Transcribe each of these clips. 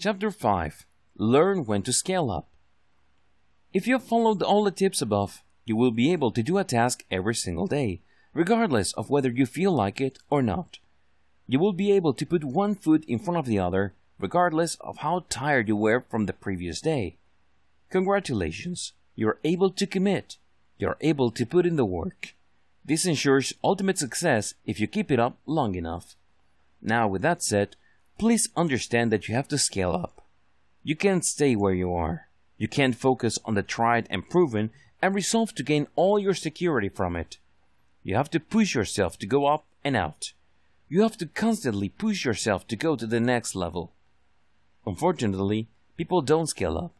Chapter 5. Learn when to scale up. If you have followed all the tips above, you will be able to do a task every single day, regardless of whether you feel like it or not. You will be able to put one foot in front of the other, regardless of how tired you were from the previous day. Congratulations, you are able to commit. You are able to put in the work. This ensures ultimate success if you keep it up long enough. Now, with that said, please understand that you have to scale up. You can't stay where you are. You can't focus on the tried and proven and resolve to gain all your security from it. You have to push yourself to go up and out. You have to constantly push yourself to go to the next level. Unfortunately, people don't scale up.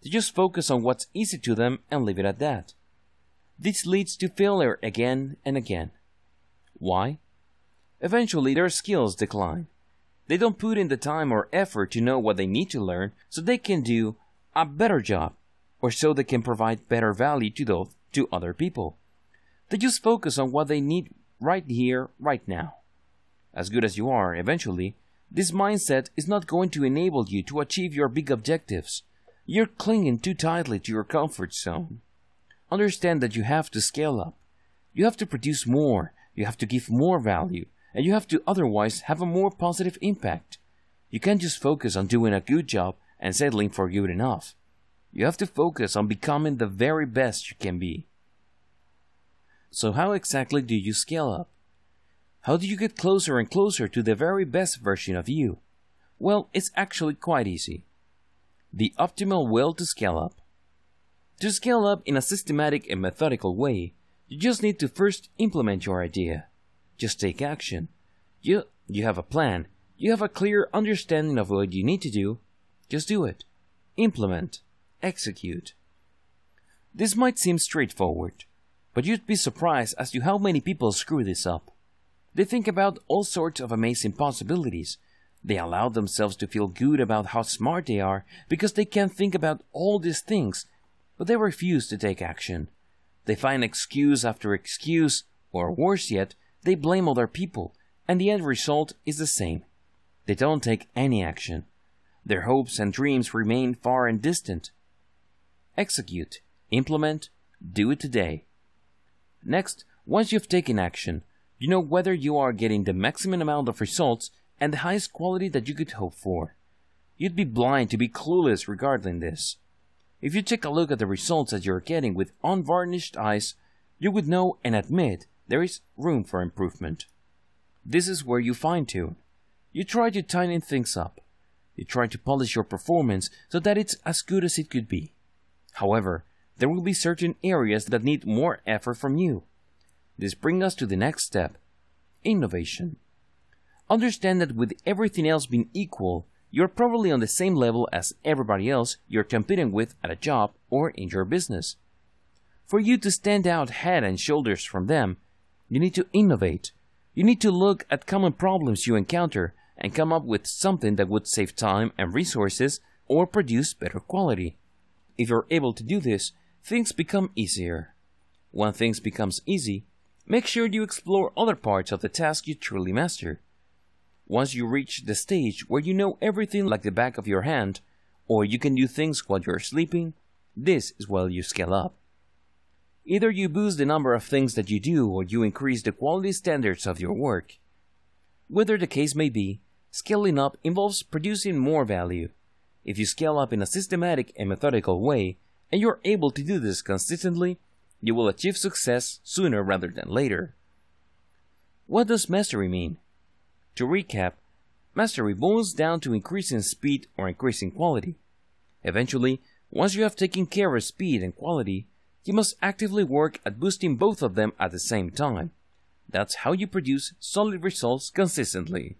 They just focus on what's easy to them and leave it at that. This leads to failure again and again. Why? Eventually, their skills decline. They don't put in the time or effort to know what they need to learn so they can do a better job, or so they can provide better value to other people. They just focus on what they need right here, right now. As good as you are, eventually, this mindset is not going to enable you to achieve your big objectives. You're clinging too tightly to your comfort zone. Understand that you have to scale up. You have to produce more, you have to give more value, and you have to otherwise have a more positive impact. You can't just focus on doing a good job and settling for good enough. You have to focus on becoming the very best you can be. So how exactly do you scale up? How do you get closer and closer to the very best version of you? Well, it's actually quite easy. The optimal will to scale up. To scale up in a systematic and methodical way, you just need to first implement your idea. Just take action. You have a plan. You have a clear understanding of what you need to do. Just do it. Implement. Execute. This might seem straightforward, but you'd be surprised as to how many people screw this up. They think about all sorts of amazing possibilities. They allow themselves to feel good about how smart they are because they can think about all these things, but they refuse to take action. They find excuse after excuse, or worse yet, they blame other people, and the end result is the same. They don't take any action. Their hopes and dreams remain far and distant. Execute, implement, do it today. Next, once you've taken action, you know whether you are getting the maximum amount of results and the highest quality that you could hope for. You'd be blind to be clueless regarding this. If you take a look at the results that you're getting with unvarnished eyes, you would know and admit there is room for improvement. This is where you fine-tune. You try to tighten things up. You try to polish your performance so that it's as good as it could be. However, there will be certain areas that need more effort from you. This brings us to the next step, innovation. Understand that with everything else being equal, you're probably on the same level as everybody else you're competing with at a job or in your business. For you to stand out head and shoulders from them, you need to innovate. You need to look at common problems you encounter and come up with something that would save time and resources or produce better quality. If you're able to do this, things become easier. When things becomes easy, make sure you explore other parts of the task you truly master. Once you reach the stage where you know everything like the back of your hand, or you can do things while you're sleeping, this is where you scale up. Either you boost the number of things that you do or you increase the quality standards of your work. Whatever the case may be, scaling up involves producing more value. If you scale up in a systematic and methodical way, and you're able to do this consistently, you will achieve success sooner rather than later. What does mastery mean? To recap, mastery boils down to increasing speed or increasing quality. Eventually, once you have taken care of speed and quality, you must actively work at boosting both of them at the same time. That's how you produce solid results consistently.